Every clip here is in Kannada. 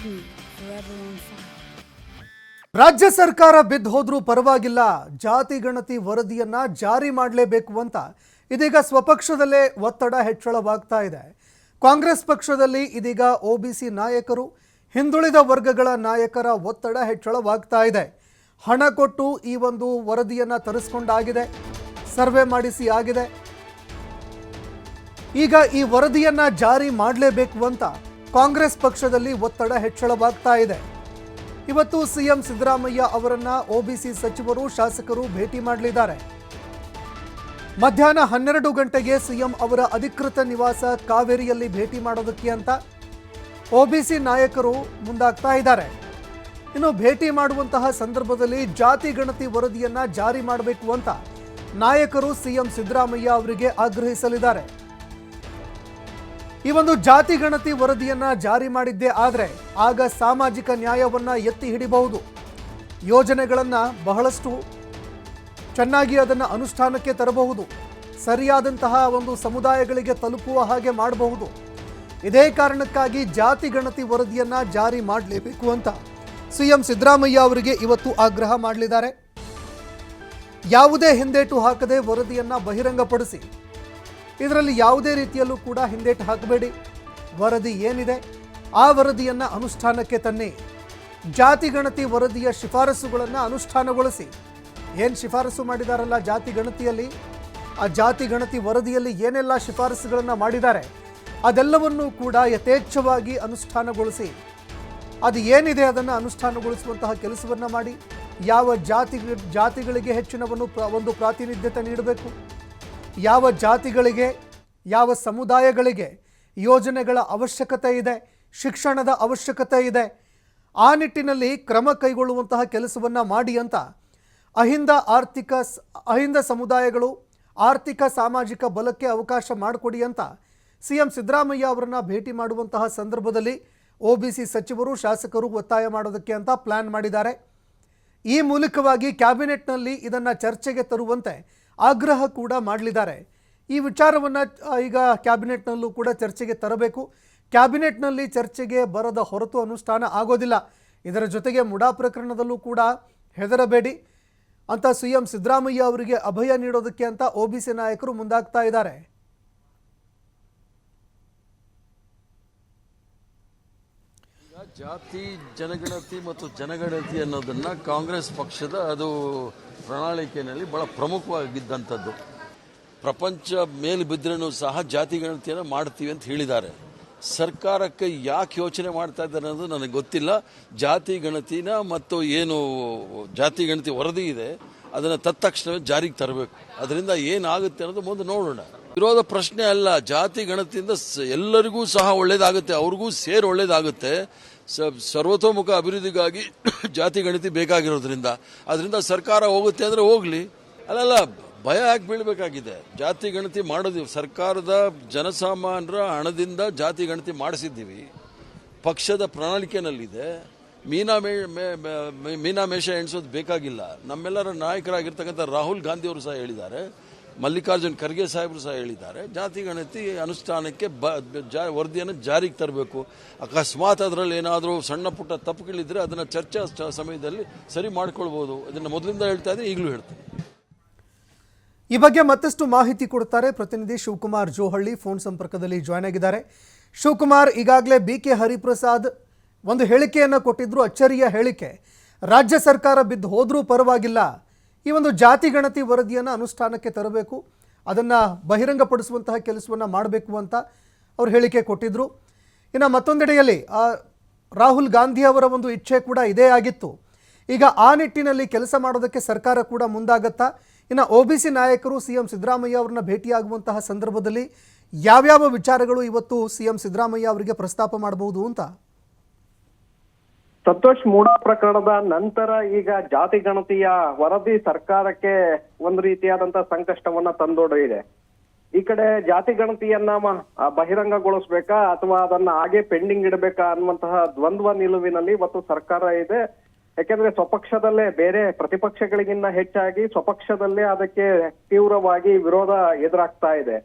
hidden, forever on fire. ರಾಜ್ಯ ಸರ್ಕಾರ ಬಿದ್ದು ಹೋದ್ರೂ ಪರವಾಗಿಲ್ಲ, ಜಾತಿ ಗಣತಿ ವರದಿಯನ್ನ ಜಾರಿ ಮಾಡಲೇಬೇಕು ಅಂತ ಇದೀಗ ಸ್ವಪಕ್ಷದಲ್ಲೇ ಒತ್ತಡ ಹೆಚ್ಚಳವಾಗ್ತಾ ಇದೆ. ಕಾಂಗ್ರೆಸ್ ಪಕ್ಷದಲ್ಲಿ ಇದೀಗ ಒಬಿಸಿ ನಾಯಕರು, ಹಿಂದುಳಿದ ವರ್ಗಗಳ ನಾಯಕರ ಒತ್ತಡ ಹೆಚ್ಚಳವಾಗ್ತಾ ಇದೆ. ಹಣ ಕೊಟ್ಟು ಈ ಒಂದು ವರದಿಯನ್ನ ತರಿಸಿಕೊಂಡಾಗಿದೆ, ಸರ್ವೆ ಮಾಡಿಸಿ ಆಗಿದೆ. ಈಗ ಈ ವರದಿಯನ್ನ ಜಾರಿ ಮಾಡಲೇಬೇಕು ಅಂತ ಕಾಂಗ್ರೆಸ್ ಪಕ್ಷದಲ್ಲಿ ಒತ್ತಡ ಹೆಚ್ಚಳವಾಗ್ತಾ ಇದೆ. ಇವತ್ತು ಸಿಎಂ ಸಿದ್ದರಾಮಯ್ಯ ಅವರನ್ನ ಒಬಿಸಿ ಸಚಿವರು, ಶಾಸಕರು ಭೇಟಿ ಮಾಡಲಿದ್ದಾರೆ. ಮಧ್ಯಾಹ್ನ 12 ಗಂಟೆಗೆ ಸಿಎಂ ಅವರ ಅಧಿಕೃತ ನಿವಾಸ ಕಾವೇರಿಯಲ್ಲಿ ಭೇಟಿ ಮಾಡೋದಕ್ಕೆ ಅಂತ ಒಬಿಸಿ ನಾಯಕರು ಮುಂದಾಗ್ತಾ ಇದ್ದಾರೆ. ಇನ್ನು ಭೇಟಿ ಮಾಡುವಂತಹ ಸಂದರ್ಭದಲ್ಲಿ ಜಾತಿ ಗಣತಿ ವರದಿಯನ್ನ ಜಾರಿ ಮಾಡಬೇಕು ಅಂತ ನಾಯಕರು ಸಿಎಂ ಸಿದ್ದರಾಮಯ್ಯ ಅವರಿಗೆ ಆಗ್ರಹಿಸಲಿದ್ದಾರೆ. ಈ ಒಂದು ಜಾತಿ ಗಣತಿ ವರದಿಯನ್ನ ಜಾರಿ ಮಾಡಿದ್ದೇ ಆದರೆ ಆಗ ಸಾಮಾಜಿಕ ನ್ಯಾಯವನ್ನ ಎತ್ತಿ ಹಿಡಿಬಹುದು. ಯೋಜನೆಗಳನ್ನ ಬಹಳಷ್ಟು ಚೆನ್ನಾಗಿ ಅದನ್ನು ಅನುಷ್ಠಾನಕ್ಕೆ ತರಬಹುದು. ಸರಿಯಾದಂತಹ ಒಂದು ಸಮುದಾಯಗಳಿಗೆ ತಲುಪುವ ಹಾಗೆ ಮಾಡಬಹುದು. ಇದೇ ಕಾರಣಕ್ಕಾಗಿ ಜಾತಿ ಗಣತಿ ವರದಿಯನ್ನ ಜಾರಿ ಮಾಡಲೇಬೇಕು ಅಂತ ಸಿಎಂ ಸಿದ್ದರಾಮಯ್ಯ ಅವರಿಗೆ ಇವತ್ತು ಆಗ್ರಹ ಮಾಡಲಿದ್ದಾರೆ. ಯಾವುದೇ ಹಿಂದೇಟು ಹಾಕದೆ ವರದಿಯನ್ನ ಬಹಿರಂಗಪಡಿಸಿ, ಇದರಲ್ಲಿ ಯಾವುದೇ ರೀತಿಯಲ್ಲೂ ಕೂಡ ಹಿಂದೇಟು ಹಾಕಬೇಡಿ. ವರದಿ ಏನಿದೆ ಆ ವರದಿಯನ್ನು ಅನುಷ್ಠಾನಕ್ಕೆ ತನ್ನಿ. ಜಾತಿ ಗಣತಿ ವರದಿಯ ಶಿಫಾರಸುಗಳನ್ನು ಅನುಷ್ಠಾನಗೊಳಿಸಿ. ಏನು ಶಿಫಾರಸು ಮಾಡಿದಾರಲ್ಲ ಜಾತಿ ಗಣತಿಯಲ್ಲಿ, ಆ ಜಾತಿ ಗಣತಿ ವರದಿಯಲ್ಲಿ ಏನೆಲ್ಲ ಶಿಫಾರಸುಗಳನ್ನು ಮಾಡಿದ್ದಾರೆ ಅದೆಲ್ಲವನ್ನೂ ಕೂಡ ಯಥೇಚ್ಛವಾಗಿ ಅನುಷ್ಠಾನಗೊಳಿಸಿ. ಅದು ಏನಿದೆ ಅದನ್ನು ಅನುಷ್ಠಾನಗೊಳಿಸುವಂತಹ ಕೆಲಸವನ್ನು ಮಾಡಿ. ಯಾವ ಜಾತಿಗಳಿಗೆ ಹೆಚ್ಚಿನ ಒಂದು ಪ್ರಾತಿನಿಧ್ಯತೆ ನೀಡಬೇಕು, ಯಾವ ಜಾತಿಗಳಿಗೆ, ಯಾವ ಸಮುದಾಯಗಳಿಗೆ ಯೋಜನೆಗಳ ಅವಶ್ಯಕತೆ ಇದೆ, ಶಿಕ್ಷಣದ ಅವಶ್ಯಕತೆ ಇದೆ, ಆ ನಿಟ್ಟಿನಲ್ಲಿ ಕ್ರಮ ಕೈಗೊಳ್ಳುವಂತಹ ಕೆಲಸವನ್ನು ಮಾಡಿ ಅಂತ ಅಹಿಂದ ಸಮುದಾಯಗಳು ಆರ್ಥಿಕ ಸಾಮಾಜಿಕ ಬಲಕ್ಕೆ ಅವಕಾಶ ಮಾಡಿಕೊಡಿ ಅಂತ ಸಿಎಂ ಸಿದ್ದರಾಮಯ್ಯ ಅವರನ್ನು ಭೇಟಿ ಮಾಡುವಂತಹ ಸಂದರ್ಭದಲ್ಲಿ ಒಬಿಸಿ ಸಚಿವರು, ಶಾಸಕರು ಒತ್ತಾಯ ಮಾಡೋದಕ್ಕೆ ಅಂತ ಪ್ಲಾನ್ ಮಾಡಿದ್ದಾರೆ. ಈ ಮೂಲಕವಾಗಿ ಕ್ಯಾಬಿನೆಟ್ನಲ್ಲಿ ಇದನ್ನು ಚರ್ಚೆಗೆ ತರುವಂತೆ ಆಗ್ರಹ ಕೂಡ ಮಾಡಲಿದ್ದಾರೆ. ಈ ವಿಚಾರವನ್ನು ಈಗ ಕ್ಯಾಬಿನೆಟ್ನಲ್ಲೂ ಕೂಡ ಚರ್ಚೆಗೆ ತರಬೇಕು. ಕ್ಯಾಬಿನೆಟ್ನಲ್ಲಿ ಚರ್ಚೆಗೆ ಬರದ ಹೊರತು ಅನುಷ್ಠಾನ ಆಗೋದಿಲ್ಲ. ಇದರ ಜೊತೆಗೆ ಮುಡಾ ಪ್ರಕರಣದಲ್ಲೂ ಕೂಡ ಹೆದರಬೇಡಿ ಅಂತ ಸಿಎಂ ಸಿದ್ದರಾಮಯ್ಯ ಅವರಿಗೆ ಅಭಯ ನೀಡೋದಕ್ಕೆ ಅಂತ ಒಬಿಸಿ ನಾಯಕರು ಮುಂದಾಗ್ತಾ ಇದ್ದಾರೆ. ಜಾತಿ ಜನಗಣತಿ ಮತ್ತು ಜನಗಣತಿ ಅನ್ನೋದನ್ನ ಕಾಂಗ್ರೆಸ್ ಪಕ್ಷದ ಅದು ಪ್ರಣಾಳಿಕೆಯಲ್ಲಿ ಬಹಳ ಪ್ರಮುಖವಾಗಿದ್ದಂಥದ್ದು. ಪ್ರಪಂಚ ಮೇಲೆ ಬಿದ್ದರೂ ಸಹ ಜಾತಿ ಗಣತಿಯನ್ನು ಮಾಡ್ತೀವಿ ಅಂತ ಹೇಳಿದ್ದಾರೆ. ಸರ್ಕಾರಕ್ಕೆ ಯಾಕೆ ಯೋಚನೆ ಮಾಡ್ತಾ ಇದ್ದಾರೆ ಅನ್ನೋದು ನನಗೆ ಗೊತ್ತಿಲ್ಲ. ಜಾತಿ ಗಣತಿನ ಮತ್ತು ಏನು ಜಾತಿ ಗಣತಿ ವರದಿ ಇದೆ ಅದನ್ನು ತತ್ಕ್ಷಣವೇ ಜಾರಿಗೆ ತರಬೇಕು. ಅದರಿಂದ ಏನಾಗುತ್ತೆ ಅನ್ನೋದು ಮುಂದೆ ನೋಡೋಣ. ವಿರೋಧ ಪ್ರಶ್ನೆ ಅಲ್ಲ. ಜಾತಿ ಗಣತಿಯಿಂದ ಎಲ್ಲರಿಗೂ ಸಹ ಒಳ್ಳೇದಾಗುತ್ತೆ, ಅವ್ರಿಗೂ ಸೇರಿ ಒಳ್ಳೇದಾಗುತ್ತೆ. ಸರ್ವತೋಮುಖ ಅಭಿವೃದ್ಧಿಗಾಗಿ ಜಾತಿ ಗಣತಿ ಬೇಕಾಗಿರೋದ್ರಿಂದ ಅದರಿಂದ ಸರ್ಕಾರ ಹೋಗುತ್ತೆ ಅಂದರೆ ಹೋಗ್ಲಿ. ಅಲ್ಲಲ್ಲ, ಭಯ ಯಾಕೆ ಬೀಳಬೇಕಾಗಿದೆ? ಜಾತಿ ಗಣತಿ ಮಾಡೋದು ಸರ್ಕಾರದ ಜನಸಾಮಾನ್ಯರ ಹಣದಿಂದ ಜಾತಿ ಗಣತಿ ಮಾಡಿಸಿದ್ದೀವಿ. ಪಕ್ಷದ ಪ್ರಣಾಳಿಕೆನಲ್ಲಿದೆ. ಮೀನಾಮೇಷ ಎಣಿಸೋದು ಬೇಕಾಗಿಲ್ಲ. ನಮ್ಮೆಲ್ಲರ ನಾಯಕರಾಗಿರ್ತಕ್ಕಂಥ ರಾಹುಲ್ ಗಾಂಧಿ ಅವರು ಸಹ ಹೇಳಿದ್ದಾರೆ, ಮಲ್ಲಿಕಾರ್ಜುನ್ ಖರ್ಗೆ ಸಾಹೇಬರು ಸಹ ಹೇಳಿದ್ದಾರೆ, ಜಾತಿ ಗಣತಿ ಅನುಷ್ಠಾನಕ್ಕೆ ವರದಿಯನ್ನು ಜಾರಿಗೆ ತರಬೇಕು. ಅಕಸ್ಮಾತ್ ಅದರಲ್ಲಿ ಏನಾದರೂ ಸಣ್ಣ ಪುಟ್ಟ ತಪ್ಪುಗಳಿದ್ರೆ ಅದನ್ನು ಚರ್ಚಾ ಸಮಯದಲ್ಲಿ ಸರಿ ಮಾಡ್ಕೊಳ್ಬೋದು. ಅದನ್ನು ಮೊದಲಿಂದ ಹೇಳ್ತಾ ಇದ್ರೆ ಈಗಲೂ ಹೇಳ್ತೀನಿ. ಈ ಬಗ್ಗೆ ಮತ್ತಷ್ಟು ಮಾಹಿತಿ ಕೊಡ್ತಾರೆ ಪ್ರತಿನಿಧಿ ಶಿವಕುಮಾರ್ ಜೋಹಳ್ಳಿ, ಫೋನ್ ಸಂಪರ್ಕದಲ್ಲಿ ಜಾಯ್ನ್ ಆಗಿದ್ದಾರೆ. ಶಿವಕುಮಾರ್, ಈಗಾಗಲೇ BK ಹರಿಪ್ರಸಾದ್ ಒಂದು ಹೇಳಿಕೆಯನ್ನು ಕೊಟ್ಟಿದ್ರು, ಅಚ್ಚರಿಯ ಹೇಳಿಕೆ. ರಾಜ್ಯ ಸರ್ಕಾರ ಬಿದ್ದು ಹೋದ್ರೂ ಪರವಾಗಿಲ್ಲ, ಈ ಒಂದು ಜಾತಿ ಗಣತಿ ವರದಿಯನ್ನು ಅನುಷ್ಠಾನಕ್ಕೆ ತರಬೇಕು, ಅದನ್ನು ಬಹಿರಂಗಪಡಿಸುವಂತಹ ಕೆಲಸವನ್ನು ಮಾಡಬೇಕು ಅಂತ ಅವರು ಹೇಳಿಕೆ ಕೊಟ್ಟಿದ್ರು. ಇನ್ನು ಮತ್ತೊಂದೆಡೆಯಲ್ಲಿ ರಾಹುಲ್ ಗಾಂಧಿ ಅವರ ಒಂದು ಇಚ್ಛೆ ಕೂಡ ಇದೇ ಆಗಿತ್ತು. ಈಗ ಆ ನಿಟ್ಟಿನಲ್ಲಿ ಕೆಲಸ ಮಾಡೋದಕ್ಕೆ ಸರ್ಕಾರ ಕೂಡ ಮುಂದಾಗತ್ತಾ? ಇನ್ನು ಒಬಿಸಿ ನಾಯಕರು ಸಿಎಂ ಸಿದ್ದರಾಮಯ್ಯ ಅವರನ್ನ ಭೇಟಿಯಾಗುವಂತಹ ಸಂದರ್ಭದಲ್ಲಿ ಯಾವ್ಯಾವ ವಿಚಾರಗಳು ಇವತ್ತು ಸಿಎಂ ಸಿದ್ದರಾಮಯ್ಯ ಅವರಿಗೆ ಪ್ರಸ್ತಾಪ ಮಾಡಬಹುದು ಅಂತ? ಸಂತೋಷ್, ಮೂಡಾ ಪ್ರಕರಣದ ನಂತರ ಈಗ ಜಾತಿ ಗಣತಿಯ ವರದಿ ಸರ್ಕಾರಕ್ಕೆ ಒಂದು ರೀತಿಯಾದಂತಹ ಸಂಕಷ್ಟವನ್ನ ತಂದೊಡ್ಡಿದೆ. ಈ ಕಡೆ ಜಾತಿ ಗಣತಿಯನ್ನ ಬಹಿರಂಗಗೊಳಿಸ್ಬೇಕಾ ಅಥವಾ ಅದನ್ನ ಹಾಗೆ ಪೆಂಡಿಂಗ್ ಇಡಬೇಕಾ ಅನ್ನುವಂತಹ ದ್ವಂದ್ವ ನಿಲುವಿನಲ್ಲಿ ಇವತ್ತು ಸರ್ಕಾರ ಇದೆ. ಯಾಕೆಂದ್ರೆ ಸ್ವಪಕ್ಷದಲ್ಲೇ ಬೇರೆ ಪ್ರತಿಪಕ್ಷಗಳಿಗಿಂತ ಹೆಚ್ಚಾಗಿ ಸ್ವಪಕ್ಷದಲ್ಲೇ ಅದಕ್ಕೆ ತೀವ್ರವಾಗಿ ವಿರೋಧ ಎದುರಾಗ್ತಾ ಇದೆ.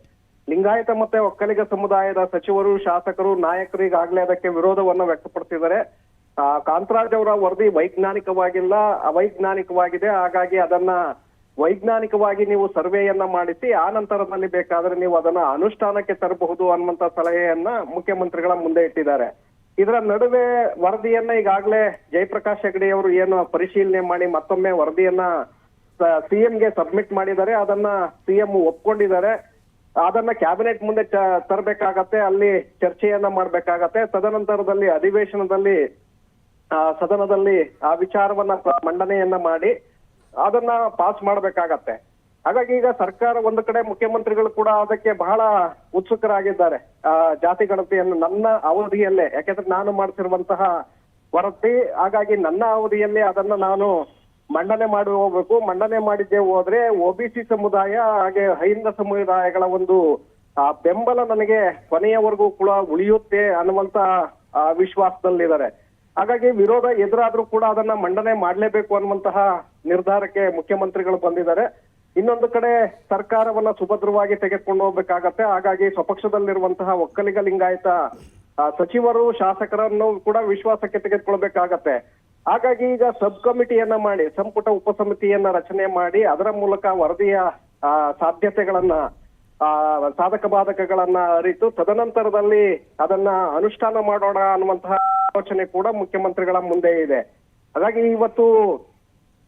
ಲಿಂಗಾಯತ ಮತ್ತೆ ಒಕ್ಕಲಿಗ ಸಮುದಾಯದ ಸಚಿವರು, ಶಾಸಕರು, ನಾಯಕರು ಈಗಾಗಲೇ ಅದಕ್ಕೆ ವಿರೋಧವನ್ನ ವ್ಯಕ್ತಪಡಿಸಿದ್ದಾರೆ. ಕಾಂತರಾಜ್ ಅವರ ವರದಿ ವೈಜ್ಞಾನಿಕವಾಗಿಲ್ಲ, ಅವೈಜ್ಞಾನಿಕವಾಗಿದೆ. ಹಾಗಾಗಿ ಅದನ್ನ ವೈಜ್ಞಾನಿಕವಾಗಿ ನೀವು ಸರ್ವೆಯನ್ನ ಮಾಡಿಸಿ ಆ ನಂತರದಲ್ಲಿ ಬೇಕಾದ್ರೆ ನೀವು ಅದನ್ನ ಅನುಷ್ಠಾನಕ್ಕೆ ತರಬಹುದು ಅನ್ನುವಂತ ಸಲಹೆಯನ್ನ ಮುಖ್ಯಮಂತ್ರಿಗಳ ಮುಂದೆ ಇಟ್ಟಿದ್ದಾರೆ. ಇದರ ನಡುವೆ ವರದಿಯನ್ನ ಈಗಾಗಲೇ ಜಯಪ್ರಕಾಶ್ ಹೆಗಡೆ ಅವರು ಏನು ಪರಿಶೀಲನೆ ಮಾಡಿ ಮತ್ತೊಮ್ಮೆ ವರದಿಯನ್ನ ಸಿಎಂಗೆ ಸಬ್ಮಿಟ್ ಮಾಡಿದ್ದಾರೆ. ಅದನ್ನ ಸಿಎಂ ಒಪ್ಕೊಂಡಿದ್ದಾರೆ. ಅದನ್ನ ಕ್ಯಾಬಿನೆಟ್ ಮುಂದೆ ತರಬೇಕಾಗತ್ತೆ, ಅಲ್ಲಿ ಚರ್ಚೆಯನ್ನ ಮಾಡ್ಬೇಕಾಗತ್ತೆ. ತದನಂತರದಲ್ಲಿ ಅಧಿವೇಶನದಲ್ಲಿ ಸದನದಲ್ಲಿ ಆ ವಿಚಾರವನ್ನ ಮಂಡನೆಯನ್ನ ಮಾಡಿ ಅದನ್ನ ಪಾಸ್ ಮಾಡ್ಬೇಕಾಗತ್ತೆ. ಹಾಗಾಗಿ ಈಗ ಸರ್ಕಾರ ಒಂದು ಕಡೆ ಮುಖ್ಯಮಂತ್ರಿಗಳು ಕೂಡ ಅದಕ್ಕೆ ಬಹಳ ಉತ್ಸುಕರಾಗಿದ್ದಾರೆ. ಜಾತಿ ಗಣತಿಯನ್ನು ನನ್ನ ಅವಧಿಯಲ್ಲೇ, ಯಾಕೆಂದ್ರೆ ನಾನು ಮಾಡ್ತಿರುವಂತಹ ವರದಿ, ಹಾಗಾಗಿ ನನ್ನ ಅವಧಿಯಲ್ಲೇ ಅದನ್ನ ನಾನು ಮಂಡನೆ ಮಾಡಿ ಹೋಗ್ಬೇಕು. ಮಂಡನೆ ಮಾಡಿದ್ದೆ ಹೋದ್ರೆ ಒಬಿಸಿ ಸಮುದಾಯ ಹಾಗೆ ಹೈಂದ ಸಮುದಾಯಗಳ ಒಂದು ಬೆಂಬಲ ನನಗೆ ಕೊನೆಯವರೆಗೂ ಕೂಡ ಉಳಿಯುತ್ತೆ ಅನ್ನುವಂತ ವಿಶ್ವಾಸದಲ್ಲಿದ್ದಾರೆ. ಹಾಗಾಗಿ ವಿರೋಧ ಎದುರಾದ್ರೂ ಕೂಡ ಅದನ್ನ ಮಂಡನೆ ಮಾಡ್ಲೇಬೇಕು ಅನ್ನುವಂತಹ ನಿರ್ಧಾರಕ್ಕೆ ಮುಖ್ಯಮಂತ್ರಿಗಳು ಬಂದಿದ್ದಾರೆ. ಇನ್ನೊಂದು ಕಡೆ ಸರ್ಕಾರವನ್ನ ಸುಭದ್ರವಾಗಿ ತೆಗೆದುಕೊಂಡು ಹೋಗ್ಬೇಕಾಗತ್ತೆ. ಹಾಗಾಗಿ ಸ್ವಪಕ್ಷದಲ್ಲಿರುವಂತಹ ಒಕ್ಕಲಿಗ ಲಿಂಗಾಯತ ಸಚಿವರು ಶಾಸಕರನ್ನು ಕೂಡ ವಿಶ್ವಾಸಕ್ಕೆ ತೆಗೆದುಕೊಳ್ಬೇಕಾಗತ್ತೆ. ಹಾಗಾಗಿ ಈಗ ಸಬ್ ಕಮಿಟಿಯನ್ನ ಮಾಡಿ ಸಂಪುಟ ಉಪಸಮಿತಿಯನ್ನ ರಚನೆ ಮಾಡಿ ಅದರ ಮೂಲಕ ವರದಿಯ ಸಾಧ್ಯತೆಗಳನ್ನ ಸಾಧಕ ಬಾಧಕಗಳನ್ನ ಅರಿತು ತದನಂತರದಲ್ಲಿ ಅದನ್ನ ಅನುಷ್ಠಾನ ಮಾಡೋಣ ಅನ್ನುವಂತಹ ಆಲೋಚನೆ ಕೂಡ ಮುಖ್ಯಮಂತ್ರಿಗಳ ಮುಂದೆ ಇದೆ. ಹಾಗಾಗಿ ಇವತ್ತು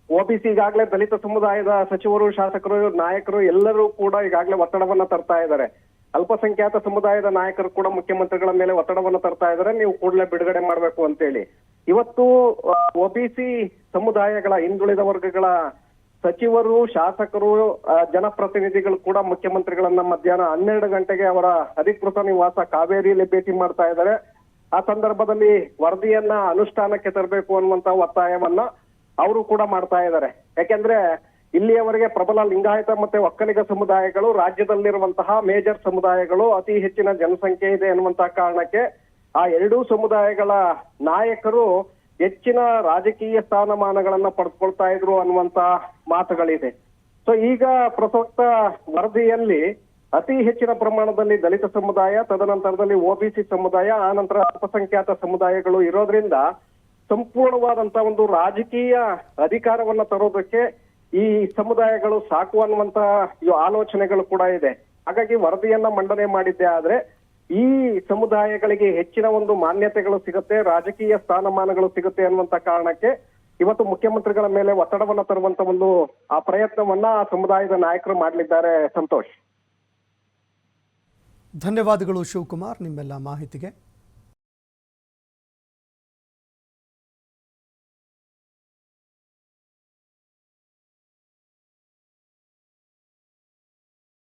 ಒಬಿಸಿ ಈಗಾಗಲೇ ದಲಿತ ಸಮುದಾಯದ ಸಚಿವರು, ಶಾಸಕರು, ನಾಯಕರು ಎಲ್ಲರೂ ಕೂಡ ಈಗಾಗಲೇ ಒತ್ತಡವನ್ನ ತರ್ತಾ ಇದ್ದಾರೆ. ಅಲ್ಪಸಂಖ್ಯಾತ ಸಮುದಾಯದ ನಾಯಕರು ಕೂಡ ಮುಖ್ಯಮಂತ್ರಿಗಳ ಮೇಲೆ ಒತ್ತಡವನ್ನ ತರ್ತಾ ಇದ್ದಾರೆ, ನೀವು ಕೂಡಲೇ ಬಿಡುಗಡೆ ಮಾಡ್ಬೇಕು ಅಂತೇಳಿ. ಇವತ್ತು ಒಬಿಸಿ ಸಮುದಾಯಗಳ ಹಿಂದುಳಿದ ವರ್ಗಗಳ ಸಚಿವರು, ಶಾಸಕರು, ಜನಪ್ರತಿನಿಧಿಗಳು ಕೂಡ ಮುಖ್ಯಮಂತ್ರಿಗಳನ್ನ ಮಧ್ಯಾಹ್ನ 12 ಗಂಟೆಗೆ ಅವರ ಅಧಿಕೃತ ನಿವಾಸ ಕಾವೇರಿಯಲ್ಲಿ ಭೇಟಿ ಮಾಡ್ತಾ ಇದ್ದಾರೆ. ಆ ಸಂದರ್ಭದಲ್ಲಿ ವರದಿಯನ್ನ ಅನುಷ್ಠಾನಕ್ಕೆ ತರಬೇಕು ಅನ್ನುವಂತ ಒತ್ತಾಯವನ್ನ ಅವರು ಕೂಡ ಮಾಡ್ತಾ ಇದ್ದಾರೆ. ಯಾಕೆಂದ್ರೆ ಇಲ್ಲಿಯವರೆಗೆ ಪ್ರಬಲ ಲಿಂಗಾಯತ ಮತ್ತೆ ಒಕ್ಕಲಿಗ ಸಮುದಾಯಗಳು ರಾಜ್ಯದಲ್ಲಿರುವಂತಹ ಮೇಜರ್ ಸಮುದಾಯಗಳು, ಅತಿ ಹೆಚ್ಚಿನ ಜನಸಂಖ್ಯೆ ಇದೆ ಎನ್ನುವಂತಹ ಕಾರಣಕ್ಕೆ ಆ ಎರಡೂ ಸಮುದಾಯಗಳ ನಾಯಕರು ಹೆಚ್ಚಿನ ರಾಜಕೀಯ ಸ್ಥಾನಮಾನಗಳನ್ನ ಪಡೆದುಕೊಳ್ತಾ ಇದ್ರು ಅನ್ನುವಂತ ಮಾತುಗಳಿದೆ. ಸೊ ಈಗ ಪ್ರಸಕ್ತ ವರದಿಯಲ್ಲಿ ಅತಿ ಹೆಚ್ಚಿನ ಪ್ರಮಾಣದಲ್ಲಿ ದಲಿತ ಸಮುದಾಯ, ತದನಂತರದಲ್ಲಿ ಒಬಿಸಿ ಸಮುದಾಯ, ಆ ನಂತರ ಅಲ್ಪಸಂಖ್ಯಾತ ಸಮುದಾಯಗಳು ಇರೋದ್ರಿಂದ ಸಂಪೂರ್ಣವಾದಂತ ಒಂದು ರಾಜಕೀಯ ಅಧಿಕಾರವನ್ನ ತರೋದಕ್ಕೆ ಈ ಸಮುದಾಯಗಳು ಸಾಕು ಅನ್ನುವಂತ ಆಲೋಚನೆಗಳು ಕೂಡ ಇದೆ. ಹಾಗಾಗಿ ವರದಿಯನ್ನ ಮಂಡನೆ ಮಾಡಿದ್ದೆ ಆದ್ರೆ ಈ ಸಮುದಾಯಗಳಿಗೆ ಹೆಚ್ಚಿನ ಒಂದು ಮಾನ್ಯತೆಗಳು ಸಿಗುತ್ತೆ, ರಾಜಕೀಯ ಸ್ಥಾನಮಾನಗಳು ಸಿಗುತ್ತೆ ಅನ್ನುವಂತ ಕಾರಣಕ್ಕೆ ಇವತ್ತು ಮುಖ್ಯಮಂತ್ರಿಗಳ ಮೇಲೆ ಒತ್ತಡವನ್ನ ತರುವಂತ ಒಂದು ಆ ಪ್ರಯತ್ನವನ್ನ ಆ ಸಮುದಾಯದ ನಾಯಕರು ಮಾಡಲಿದ್ದಾರೆ. ಸಂತೋಷ್, ಧನ್ಯವಾದಗಳು ಶಿವಕುಮಾರ್ ನಿಮ್ಮೆಲ್ಲ ಮಾಹಿತಿಗೆ.